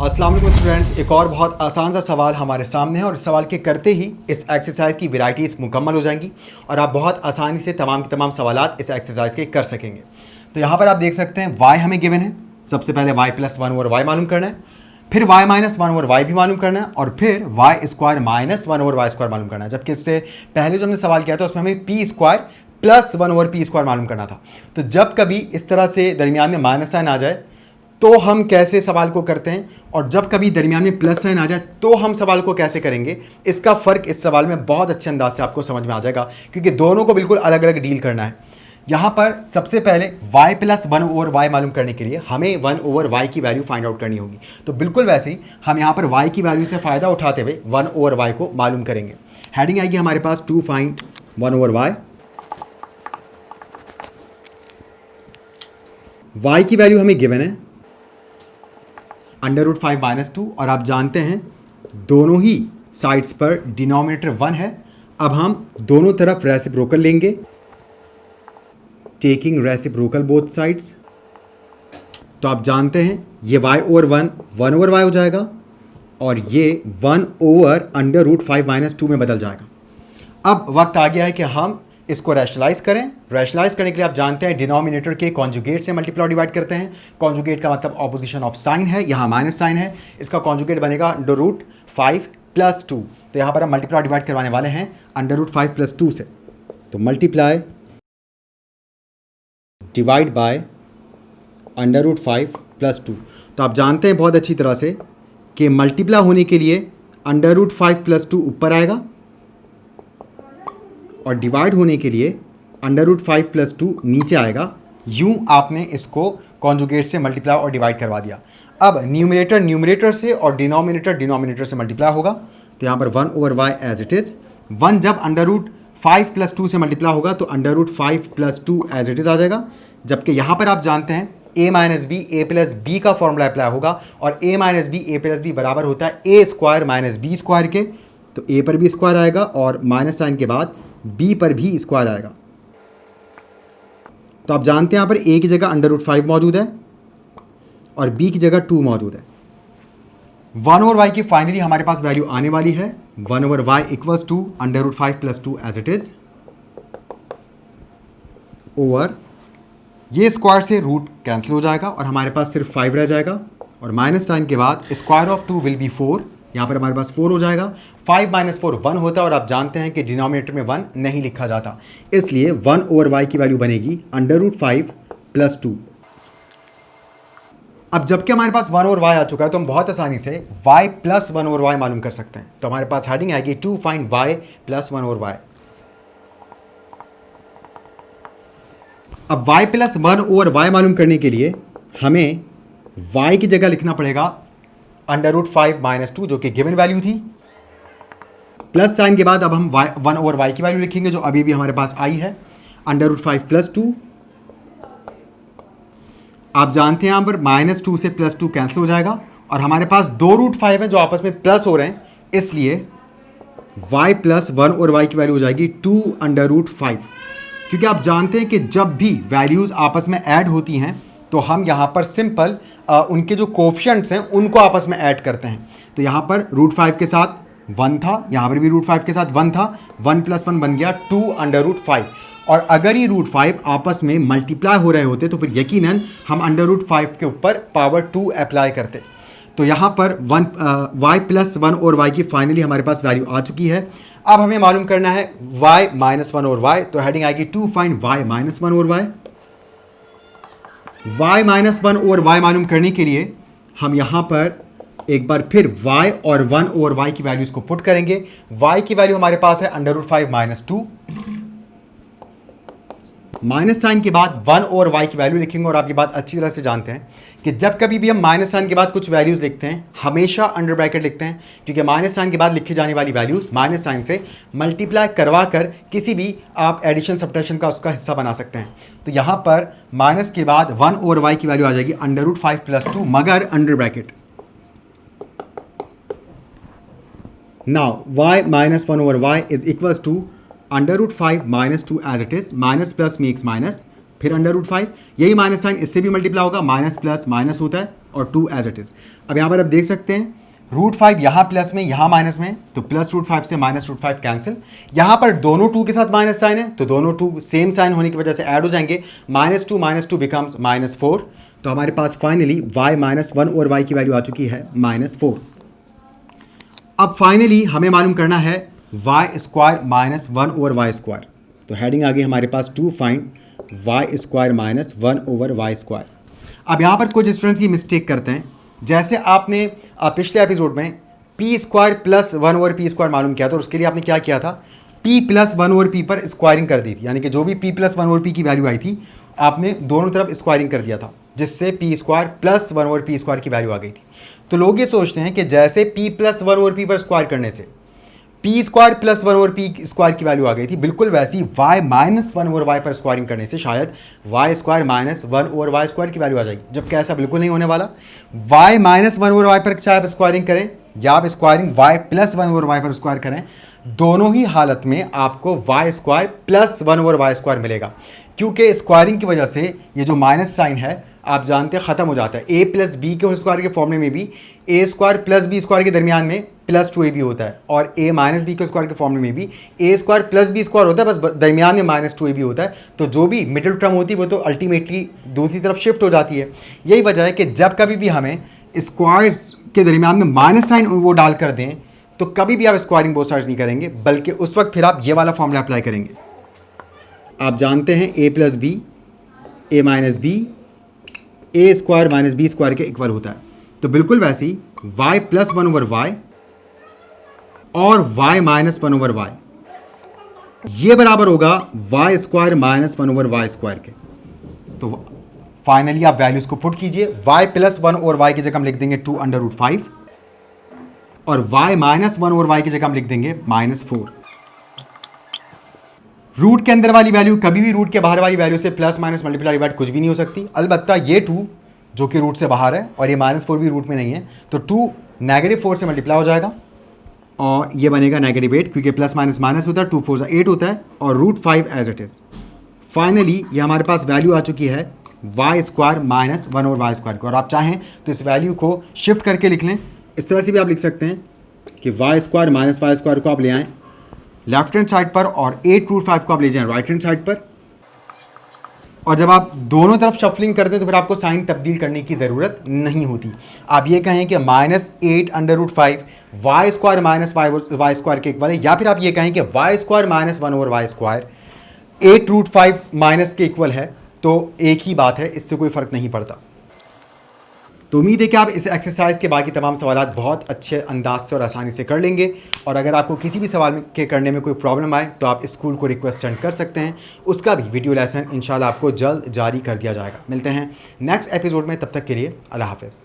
अस्सलाम वालेकुम स्टूडेंट्स, एक और बहुत आसान सा सवाल हमारे सामने है और इस सवाल के करते ही इस एक्सरसाइज की वैरायटीज़ मुकम्मल हो जाएंगी और आप बहुत आसानी से तमाम के तमाम सवालात इस एक्सरसाइज के कर सकेंगे। तो यहाँ पर आप देख सकते हैं y हमें गिवन है। सबसे पहले y plus one over y मालूम करना है, फिर y minus one over y भी मालूम करना है और फिर y square minus one over y square मालूम करना है। जबकि इससे पहले जो हमने सवाल किया था उसमें हमें P square plus one over P square मालूम करना था। तो जब कभी इस तरह से दरमियान में माइनस साइन आ जाए तो हम कैसे सवाल को करते हैं, और जब कभी दरमियान में प्लस साइन आ जाए तो हम सवाल को कैसे करेंगे, इसका फ़र्क इस सवाल में बहुत अच्छे अंदाज से आपको समझ में आ जाएगा, क्योंकि दोनों को बिल्कुल अलग अलग डील करना है। यहाँ पर सबसे पहले y plus one over y मालूम करने के लिए हमें वन ओवर वाई की वैल्यू फाइंड आउट करनी होगी। तो बिल्कुल वैसे ही हम यहाँ पर y की वैल्यू से फ़ायदा उठाते हुए वन ओवर वाई को मालूम करेंगे। हेडिंग आएगी हमारे पास to find one over Y. y की वैल्यू हमें गिवन है √5 माइनस 2 और आप जानते हैं दोनों ही साइड्स पर डिनोमिनेटर 1 है। अब हम दोनों तरफ रेसिप्रोकल लेंगे, टेकिंग रेसिप्रोकल बोथ साइड्स। तो आप जानते हैं ये y ओवर 1 ओवर y हो जाएगा और ये 1 ओवर √5 माइनस 2 में बदल जाएगा। अब वक्त आ गया है कि हम इसको रैशनलाइज करें। रैशनलाइज करने के लिए आप जानते हैं डिनोमिनेटर के कॉन्जुगेट से मल्टीप्लाई डिवाइड करते हैं। कॉन्जुगेट का मतलब ऑपोजिशन ऑफ साइन है, यहाँ माइनस साइन है, इसका कॉन्जुगेट बनेगा √5 प्लस 2। तो यहाँ पर हम मल्टीप्लाई डिवाइड करवाने वाले हैं √5 प्लस 2 से। तो मल्टीप्लाई डिवाइड बाय √5 प्लस 2। तो आप जानते हैं बहुत अच्छी तरह से कि मल्टीप्लाई होने के लिए √5 प्लस 2 ऊपर आएगा और डिवाइड होने के लिए √5 प्लस 2 नीचे आएगा। यूं आपने इसको कॉन्जुगेट से मल्टीप्लाई और डिवाइड करवा दिया। अब न्यूमरेटर न्यूमरेटर से और डिनोमिनेटर डिनोमिनेटर से मल्टीप्लाई होगा। तो यहाँ पर 1 over y as it is. 1 जब √5 प्लस 2 से मल्टीप्लाई होगा तो √5 प्लस 2 एज इट इज़ आ जाएगा। जबकि यहाँ पर आप जानते हैं a minus b a plus b का फॉर्मूला अप्लाई होगा और a minus b a plus b बराबर होता है a square minus b square के। तो a पर भी स्क्वायर आएगा और माइनस साइन के बाद b पर भी स्क्वायर आएगा। तो आप जानते हैं यहाँ पर a की जगह √5 मौजूद है और b की जगह 2 मौजूद है। 1 ओवर y की फाइनली हमारे पास वैल्यू आने वाली है 1 over y equals to √5 plus 2 as it is over ये स्क्वायर से रूट कैंसिल हो जाएगा और हमारे पास सिर्फ 5 रह जाएगा और माइनस साइन के बाद स्क्वायर ऑफ 2 विल बी 4। यहाँ पर हमारे पास 4 हो जाएगा। 5 माइनस 4 1 होता है और आप जानते हैं कि डिनोमिनेटर में 1 नहीं लिखा जाता, इसलिए 1 ओवर y की वैल्यू बनेगी √5 प्लस 2। अब जबकि हमारे पास 1 ओवर y आ चुका है तो हम बहुत आसानी से y प्लस 1 ओवर y मालूम कर सकते हैं। तो हमारे पास हेडिंग आएगी to find y plus 1 over y। अब y प्लस 1 ओवर y मालूम करने के लिए हमें y की जगह लिखना पड़ेगा √5 माइनस 2 जो कि गिवन वैल्यू थी। प्लस साइन के बाद अब हम 1 ओवर y की वैल्यू लिखेंगे जो अभी भी हमारे पास आई है √5 प्लस 2। आप जानते हैं यहाँ पर माइनस 2 से प्लस 2 कैंसिल हो जाएगा और हमारे पास दो √5 हैं जो आपस में प्लस हो रहे हैं, इसलिए y प्लस 1 ओवर y की वैल्यू हो जाएगी 2 √5। क्योंकि आप जानते हैं कि जब भी वैल्यूज़ आपस में ऐड होती हैं तो हम यहाँ पर सिंपल उनके जो कोफिशिएंट्स हैं उनको आपस में ऐड करते हैं। तो यहाँ पर √5 के साथ 1 था, यहाँ पर भी √5 के साथ 1 था, 1 प्लस 1 बन गया 2 √5। और अगर ये √5 आपस में मल्टीप्लाई हो रहे होते तो फिर यकीनन हम √5 के ऊपर पावर 2 अप्लाई करते। तो यहाँ पर y प्लस 1 और y की फाइनली हमारे पास वैल्यू आ चुकी है। अब हमें मालूम करना है y माइनस 1 और y। तो हेडिंग आएगी टू फाइंड y माइनस 1 और y। y minus 1 over y मालूम करने के लिए हम यहाँ पर एक बार फिर y और 1 ओवर y की वैल्यूज़ को पुट करेंगे। y की वैल्यू हमारे पास है √5 माइनस 2। माइनस साइन के बाद 1 ओवर y की वैल्यू लिखेंगे और आप ये बात अच्छी तरह से जानते हैं कि जब कभी भी हम माइनस साइन के बाद कुछ वैल्यूज़ लिखते हैं हमेशा अंडर ब्रैकेट लिखते हैं, क्योंकि माइनस साइन के बाद लिखी जाने वाली वैल्यूज़ माइनस साइन से मल्टीप्लाई करवा कर किसी भी आप एडिशन सब्ट्रैक्शन का उसका हिस्सा बना सकते हैं। तो यहाँ पर माइनस के बाद 1 ओवर y की वैल्यू आ जाएगी √5 प्लस 2 मगर under bracket. Now y minus 1 over y is equals to √5 minus 2 as it is. Minus plus makes minus फिर √5, यही माइनस साइन इससे भी मल्टीप्लाई होगा, माइनस प्लस माइनस होता है और 2 एज इट इज़। अब यहाँ पर आप देख सकते हैं √5 यहाँ प्लस में यहाँ माइनस में, तो प्लस √5 से माइनस √5 कैंसिल। यहाँ पर दोनों 2 के साथ माइनस साइन है, तो दोनों 2 सेम साइन होने की वजह से ऐड हो जाएंगे, -2 बिकम्स -4। तो हमारे पास फाइनली y -1 और y की वैल्यू आ चुकी है -4। अब फाइनली हमें मालूम करना है y² -1 ओवर y²। तो हेडिंग आ गई हमारे पास to find y² -1 over y²। अब यहाँ पर कुछ स्टूडेंट्स ये मिस्टेक करते हैं, जैसे आपने पिछले एपिसोड में p² + 1 ओवर p² मालूम किया था, और उसके लिए आपने क्या किया था, p + 1 ओवर p पर स्क्वायरिंग कर दी थी, यानी कि जो भी p + 1 ओवर p की वैल्यू आई थी आपने दोनों तरफ स्क्वायरिंग कर दिया था, जिससे p² + 1 ओवर p² की वैल्यू आ गई थी। तो लोग ये सोचते हैं कि जैसे p + 1 ओवर p पर स्क्वायर करने से p² + 1 ओवर p² की वैल्यू आ गई थी, बिल्कुल वैसी y -1 ओवर y पर स्क्वायरिंग करने से शायद y² -1 ओवर y² की वैल्यू आ जाएगी, जबकि ऐसा बिल्कुल नहीं होने वाला। y -1 ओवर y पर चाहे आप स्क्वायरिंग करें या आप स्क्वायरिंग y + 1 ओवर y पर स्क्वायर करें, दोनों ही हालत में आपको y² + 1 ओवर y² मिलेगा, क्योंकि स्क्वायरिंग की वजह से ये जो माइनस साइन है आप जानते हैं ख़त्म हो जाता है। a + b के होल स्क्वायर के फॉर्मूले में भी a² + b² के दरमियान में +2ab होता है, और a - b के स्क्वायर के फॉर्मूले में भी a² + b² होता है, बस दरमियान में -2ab होता है। तो जो भी मिडिल टर्म होती है वो तो अल्टीमेटली दूसरी तरफ शिफ्ट हो जाती है। यही वजह है कि जब कभी भी हमें स्क्वायर्स के दरमियान में माइनस साइन वो डाल कर दें, तो कभी भी आप स्क्वायरिंग बोथ साइड्स नहीं करेंगे, बल्कि उस वक्त फिर आप ये वाला फॉर्मूला अप्लाई करेंगे। आप जानते हैं a + b a - b a² - b² के इक्वल होता है, तो बिल्कुल वैसी y + 1 ओवर y और y -1 ओवर y ये बराबर होगा y² -1 ओवर y² के। तो फाइनली आप वैल्यूज को पुट कीजिए, y + 1 ओवर y की जगह हम लिख देंगे 2√5 और y -1 ओवर y की जगह हम लिख देंगे -4। रूट के अंदर वाली वैल्यू कभी भी रूट के बाहर वाली वैल्यू से प्लस माइनस मल्टीप्लाई डिवाइड कुछ भी नहीं हो सकती। अलबत्ता ये 2 जो कि रूट से बाहर है और ये -4 भी रूट में नहीं है, तो 2 -4 से मल्टीप्लाई हो जाएगा और ये बनेगा -8, क्योंकि प्लस माइनस माइनस होता है, 2 4 8 होता है, और √5 एज इट इज़। फाइनली ये हमारे पास वैल्यू आ चुकी है y² -1 ओवर y² को, और आप चाहें तो इस वैल्यू को शिफ्ट करके लिख लें। इस तरह से भी आप लिख सकते हैं कि y² -y² को आप ले आएँ लेफ्ट हैंड साइड पर और 8√5 को आप ले जाएं राइट हैंड साइड पर, और जब आप दोनों तरफ शफलिंग करते हैं तो फिर आपको साइन तब्दील करने की ज़रूरत नहीं होती। आप ये कहें कि -8√5 y² -y² के इक्वल है, या फिर आप ये कहें कि y² -1 ओवर y² 8√5 माइनस के इक्वल है, तो एक ही बात है, इससे कोई फ़र्क नहीं पड़ता। तो उम्मीद है कि आप इस एक्सरसाइज के बाकी तमाम सवालात बहुत अच्छे अंदाज से और आसानी से कर लेंगे, और अगर आपको किसी भी सवाल के करने में कोई प्रॉब्लम आए तो आप स्कूल को रिक्वेस्ट सेंड कर सकते हैं, उसका भी वीडियो लेसन इंशाल्लाह आपको जल्द जारी कर दिया जाएगा। मिलते हैं नेक्स्ट एपिसोड में, तब तक के लिए अल्लाह हाफ़िज़।